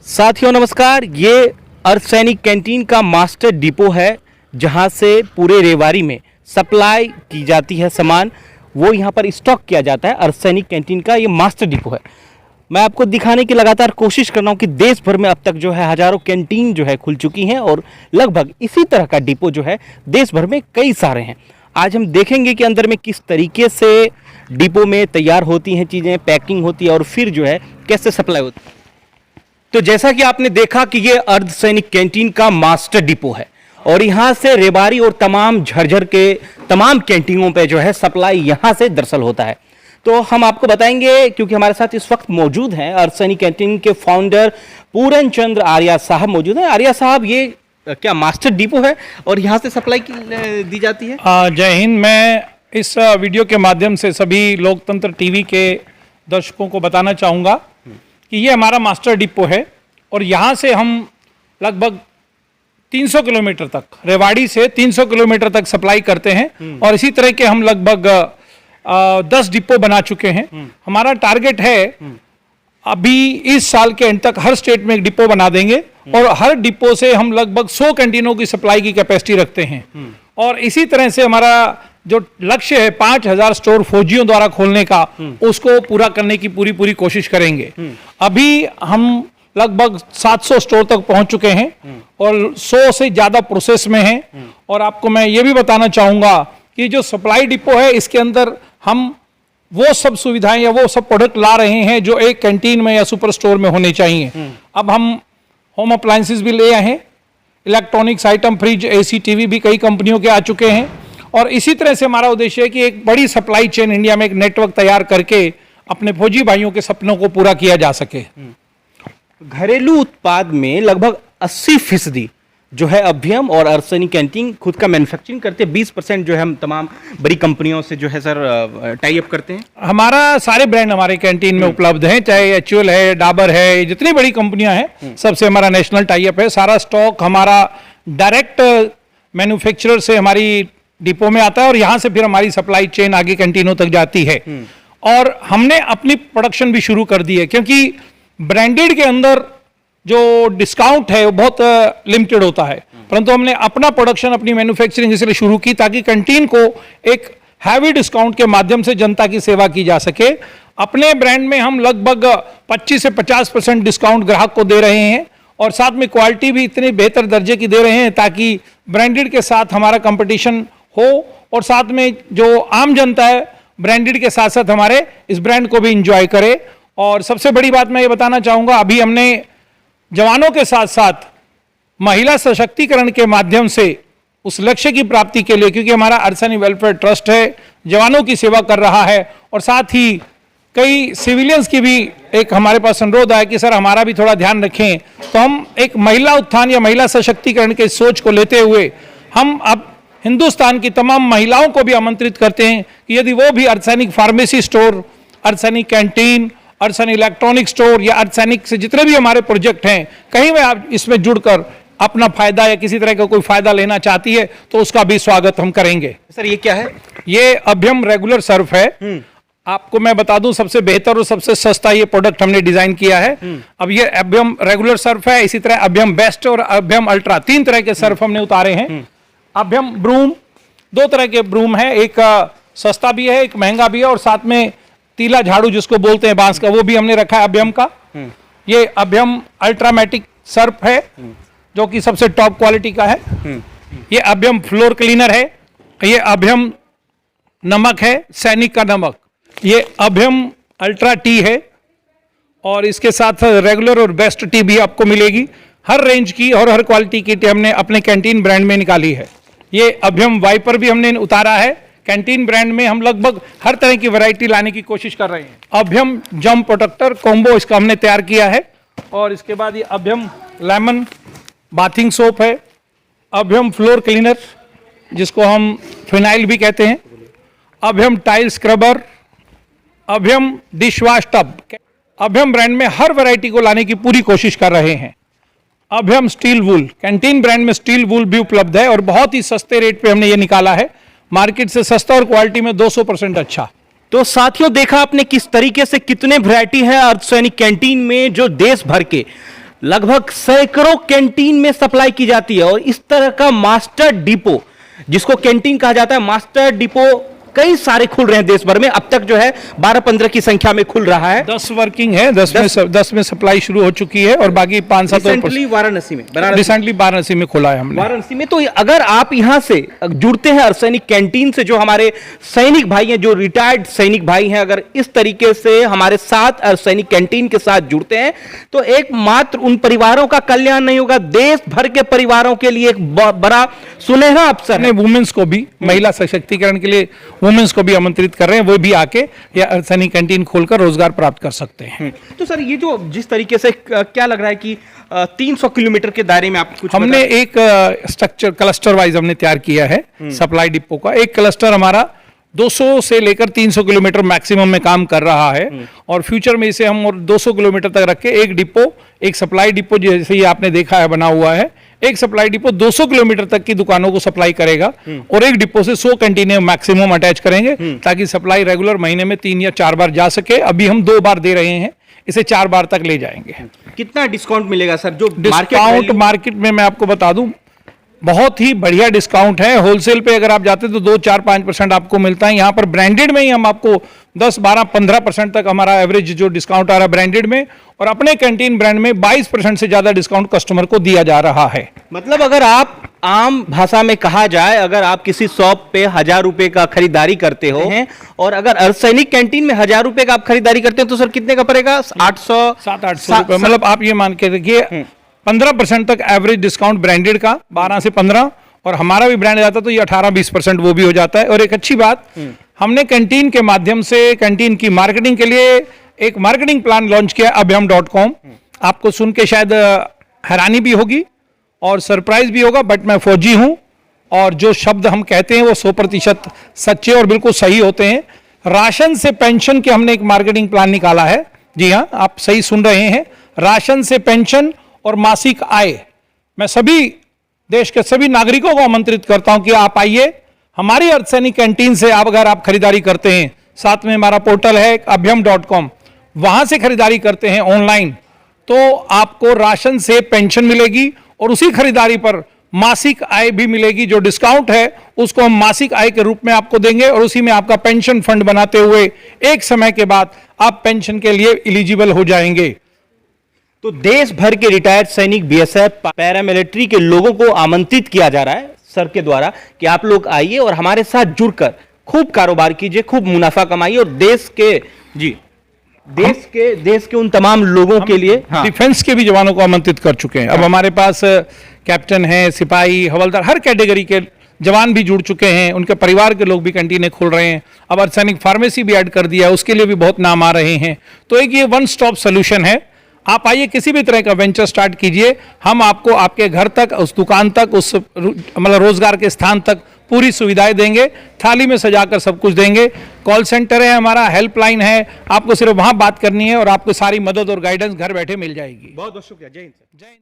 साथियों नमस्कार। ये अर्थ सैनिक कैंटीन का मास्टर डिपो है जहां से पूरे रेवाड़ी में सप्लाई की जाती है सामान, वो यहां पर स्टॉक किया जाता है। अर्थ सैनिक कैंटीन का ये मास्टर डिपो है। मैं आपको दिखाने की लगातार कोशिश कर रहा हूं कि देश भर में अब तक जो है हजारों कैंटीन जो है खुल चुकी हैं और लगभग इसी तरह का डिपो जो है देश भर में कई सारे हैं। आज हम देखेंगे कि अंदर में किस तरीके से डिपो में तैयार होती हैं चीज़ें, पैकिंग होती है और फिर जो है कैसे सप्लाई होती है। तो जैसा कि आपने देखा कि ये अर्ध सैनिक कैंटीन का मास्टर डिपो है और यहाँ से रेवाड़ी और तमाम झज्जर के तमाम कैंटीनों पे जो है सप्लाई यहाँ से दरअसल होता है। तो हम आपको बताएंगे क्योंकि हमारे साथ इस वक्त मौजूद हैं अर्ध सैनिक कैंटीन के फाउंडर पूरन चंद्र आर्या साहब मौजूद हैं। आर्या साहब, ये क्या मास्टर डिपो है और यहाँ से सप्लाई दी जाती है? जय हिंद। मैं इस वीडियो के माध्यम से सभी लोकतंत्र टीवी के दर्शकों को बताना चाहूँगा कि ये हमारा मास्टर डिपो है और यहाँ से हम लगभग 300 किलोमीटर तक, रेवाड़ी से 300 किलोमीटर तक सप्लाई करते हैं और इसी तरह के हम लगभग 10 डिपो बना चुके हैं। हमारा टारगेट है अभी इस साल के एंड तक हर स्टेट में एक डिपो बना देंगे और हर डिपो से हम लगभग 100 कैंटीनों की सप्लाई की कैपेसिटी रखते हैं और इसी तरह से हमारा जो लक्ष्य है 5000 स्टोर फौजियों द्वारा खोलने का, उसको पूरा करने की पूरी कोशिश करेंगे। अभी हम लगभग 700 स्टोर तक पहुंच चुके हैं और 100 से ज्यादा प्रोसेस में हैं। और आपको मैं ये भी बताना चाहूंगा कि जो सप्लाई डिपो है इसके अंदर हम वो सब सुविधाएं या वो सब प्रोडक्ट ला रहे हैं जो एक कैंटीन में या सुपर स्टोर में होने चाहिए। अब हम होम अप्लायंसेस भी ले आए हैं, electronics item, fridge, AC, TV भी कई कंपनियों के आ चुके हैं और इसी तरह से हमारा उद्देश्य है कि एक बड़ी सप्लाई चेन इंडिया में एक नेटवर्क तैयार करके अपने फौजी भाइयों के सपनों को पूरा किया जा सके। घरेलू उत्पाद में लगभग 80% जो है अभी हम और अर्थ सैनिक कैंटीन खुद का मैन्युफैक्चरिंग करते हैं। 20% जो है हम तमाम बड़ी कंपनियों से जो है सर टाई अप करते हैं। हमारा सारे ब्रांड हमारे कैंटीन में उपलब्ध हैं, चाहे एचयूएल है, डाबर है, जितनी बड़ी कंपनियां हैं सबसे हमारा नेशनल टाई अप है। सारा स्टॉक हमारा डायरेक्ट मैन्युफैक्चरर से हमारी डिपो में आता है और यहाँ से फिर हमारी सप्लाई चेन आगे कैंटीनों तक जाती है। और हमने अपनी प्रोडक्शन भी शुरू कर दी है क्योंकि ब्रांडेड के अंदर जो डिस्काउंट है वो बहुत लिमिटेड होता है, परंतु हमने अपना प्रोडक्शन, अपनी मैन्युफैक्चरिंग इसलिए शुरू की ताकि कैंटीन को एक हैवी डिस्काउंट के माध्यम से जनता की सेवा की जा सके। अपने ब्रांड में हम लगभग 25 से 50% डिस्काउंट ग्राहक को दे रहे हैं और साथ में क्वालिटी भी इतनी बेहतर दर्जे की दे रहे हैं ताकि ब्रांडेड के साथ हमारा कंपटीशन हो और साथ में जो आम जनता है ब्रांडेड के साथ साथ हमारे इस ब्रांड को भी इंजॉय करे। और सबसे बड़ी बात मैं ये बताना चाहूँगा, अभी हमने जवानों के साथ साथ महिला सशक्तिकरण के माध्यम से उस लक्ष्य की प्राप्ति के लिए, क्योंकि हमारा अर्थ सैनिक वेलफेयर ट्रस्ट है, जवानों की सेवा कर रहा है और साथ ही कई सिविलियंस की भी एक हमारे पास अनुरोध है कि सर हमारा भी थोड़ा ध्यान रखें। तो हम एक महिला उत्थान या महिला सशक्तिकरण के सोच को लेते हुए हम अब हिंदुस्तान की तमाम महिलाओं को भी आमंत्रित करते हैं कि यदि वो भी अर्थ सैनिक फार्मेसी स्टोर, अर्थ सैनिक कैंटीन, अर्थ सैनिक इलेक्ट्रॉनिक स्टोर या अर्थ सैनिक से जितने भी हमारे प्रोजेक्ट हैं कहीं में आप इसमें जुड़कर अपना फायदा या किसी तरह का कोई फायदा लेना चाहती है तो उसका भी स्वागत हम करेंगे। सर ये क्या है? ये अभ्यम रेगुलर सर्फ है। आपको मैं बता दूं सबसे बेहतर और सबसे सस्ता ये प्रोडक्ट हमने डिजाइन किया है। अब ये अभ्यम रेगुलर सर्फ है, इसी तरह अभ्यम बेस्ट और अभ्यम अल्ट्रा, 3 तरह के सर्फ हमने उतारे हैं। अभ्यम ब्रूम, 2 तरह के ब्रूम है, एक सस्ता भी है, एक महंगा भी है और साथ में तीला झाड़ू जिसको बोलते हैं बांस का, वो भी हमने रखा है अभ्यम का। ये अभ्यम अल्ट्रामेटिक सर्फ है जो कि सबसे टॉप क्वालिटी का है। ये अभ्यम फ्लोर क्लीनर है। ये अभ्यम नमक है, सैनिक का नमक। ये अभ्यम अल्ट्रा टी है और इसके साथ रेगुलर और बेस्ट टी भी आपको मिलेगी। हर रेंज की और हर क्वालिटी की टी हमने अपने कैंटीन ब्रांड में निकाली है। ये अभ्यम वाइपर भी हमने उतारा है। कैंटीन ब्रांड में हम लगभग हर तरह की वैरायटी लाने की कोशिश कर रहे हैं। अभ्यम जम प्रोटेक्टर कॉम्बो इसका हमने तैयार किया है और इसके बाद ये अभ्यम लेमन बाथिंग सोप है, अभ्यम फ्लोर क्लीनर जिसको हम फिनाइल भी कहते हैं, Abhyam tile scrubber, Abhyam dish wash tub. Abhyam brand में हर वैरायटी को लाने की पूरी कोशिश कर रहे हैं। अभ्यम स्टील वूल, कैंटीन ब्रांड में स्टील वूल भी उपलब्ध है और बहुत ही सस्ते रेट पे हमने ये निकाला है, मार्केट से सस्ता और क्वालिटी में 200% अच्छा। तो साथियों देखा आपने किस तरीके से कितने वैरायटी है अर्ध सैनिक कैंटीन में जो देश भर के लगभग सैकड़ों कैंटीन में सप्लाई की जाती है और इस तरह का मास्टर डिपो, जिसको कैंटीन कहा जाता है, मास्टर डिपो कई सारे खुल रहे हैं देश भर में। अब तक जो है 12-15 की संख्या में खुल रहा है। 10 वर्किंग है, 10 में सप्लाई शुरू हो चुकी है और बाकी 5-7 रिसेंटली वाराणसी में खुला है हमने। वाराणसी में। तो अगर आप यहां से जुड़ते हैं अर्सैनिक कैंटीन से, जो हमारे सैनिक भाई हैं, जो रिटायर्ड सैनिक भाई हैं, अगर इस तरीके से हमारे साथ अर्सैनिक कैंटीन के साथ जुड़ते हैं तो एक मात्र उन परिवारों का कल्याण नहीं होगा, देश भर के परिवारों के लिए एक बड़ा सुनहरा अवसर है। वुमेन्स को भी, महिला सशक्तिकरण के लिए वुमेन्स को भी आमंत्रित कर रहे हैं, वो भी आके या अर्सैनिक कैंटीन खोलकर रोजगार प्राप्त कर सकते हैं। तो सर, ये जो जिस तरीके से क्या लग रहा है कि 300 किलोमीटर के दायरे में आप कुछ हमने एक स्ट्रक्चर क्लस्टर वाइज हमने तैयार किया है सप्लाई डिपो का। एक क्लस्टर हमारा 200 से लेकर 300 किलोमीटर मैक्सिमम में काम कर रहा है और फ्यूचर में इसे हम और 200 किलोमीटर तक रख के एक डिपो, एक सप्लाई डिपो जैसे ये आपने देखा है बना हुआ है, एक सप्लाई डिपो 200 किलोमीटर तक की दुकानों को सप्लाई करेगा और एक डिपो से 100 कैंटीनें मैक्सिमम अटैच करेंगे ताकि सप्लाई रेगुलर महीने में 3 या 4 बार जा सके। अभी हम 2 बार दे रहे हैं, इसे 4 बार तक ले जाएंगे। कितना डिस्काउंट मिलेगा सर? जो डिस्काउंट मार्केट में मैं आपको बता दूं, बहुत ही बढ़िया डिस्काउंट है। होलसेल पे अगर आप जाते हैं तो 2-4-5% आपको मिलता है। यहाँ पर ब्रांडेड में ही हम आपको 10-12-15% तक हमारा एवरेज जो डिस्काउंट आ रहा है ब्रांडेड में, और अपने कैंटीन ब्रांड में 22% से ज्यादा डिस्काउंट कस्टमर को दिया जा रहा है। मतलब अगर आप आम भाषा में कहा जाए, अगर आप किसी शॉप पे 1000 रुपए का खरीदारी करते हो और अगर अर्सैनिक कैंटीन में 1000 रुपए का आप खरीदारी करते हो तो सर कितने का पड़ेगा? 700-800 रुपए। मतलब आप ये मान के देखिए 15% तक एवरेज डिस्काउंट ब्रांडेड का, 12 से 15, और हमारा भी ब्रांड जाता तो ये 18-20% वो भी हो जाता है। और एक अच्छी बात, हमने कैंटीन के माध्यम से कैंटीन की मार्केटिंग के लिए एक मार्केटिंग प्लान लॉन्च किया abhyam.com। आपको सुन के शायद हैरानी भी होगी और सरप्राइज भी होगा, बट मैं फौजी हूं और जो शब्द हम कहते हैं वो 100% सच्चे और बिल्कुल सही होते हैं। राशन से पेंशन के हमने एक मार्केटिंग प्लान निकाला है। जी हाँ, आप सही सुन रहे हैं, राशन से पेंशन और मासिक आय। मैं सभी देश के सभी नागरिकों को आमंत्रित करता हूं कि आप आइए हमारी अर्सैनिक कैंटीन से। आप अगर आप खरीदारी करते हैं, साथ में हमारा पोर्टल है abhyam.com, वहां से खरीदारी करते हैं ऑनलाइन, तो आपको राशन से पेंशन मिलेगी और उसी खरीदारी पर मासिक आय भी मिलेगी। जो डिस्काउंट है उसको हम मासिक आय के रूप में आपको देंगे और उसी में आपका पेंशन फंड बनाते हुए एक समय के बाद आप पेंशन के लिए एलिजिबल हो जाएंगे। तो देश भर के रिटायर्ड सैनिक, बीएसएफ, पैरामिलिट्री के लोगों को आमंत्रित किया जा रहा है सर के द्वारा कि आप लोग आइए और हमारे साथ जुड़कर खूब कारोबार कीजिए, खूब मुनाफा कमाइए और देश के उन तमाम लोगों के लिए डिफेंस के भी जवानों को आमंत्रित कर चुके हैं। अब हमारे पास कैप्टन है, सिपाही, हवलदार, हर कैटेगरी के जवान भी जुड़ चुके हैं, उनके परिवार के लोग भी कैंटीनें खोल रहे हैं। अब अर्सैनिक फार्मेसी भी ऐड कर दिया, उसके लिए भी बहुत नाम आ रहे हैं। तो एक ये वन स्टॉप सोल्यूशन है। आप आइए, किसी भी तरह का वेंचर स्टार्ट कीजिए, हम आपको आपके घर तक, उस दुकान तक, उस मतलब रोजगार के स्थान तक पूरी सुविधाएं देंगे, थाली में सजाकर सब कुछ देंगे। कॉल सेंटर है हमारा, हेल्पलाइन है, आपको सिर्फ वहां बात करनी है और आपको सारी मदद और गाइडेंस घर बैठे मिल जाएगी। बहुत बहुत शुक्रिया। जय हिंद।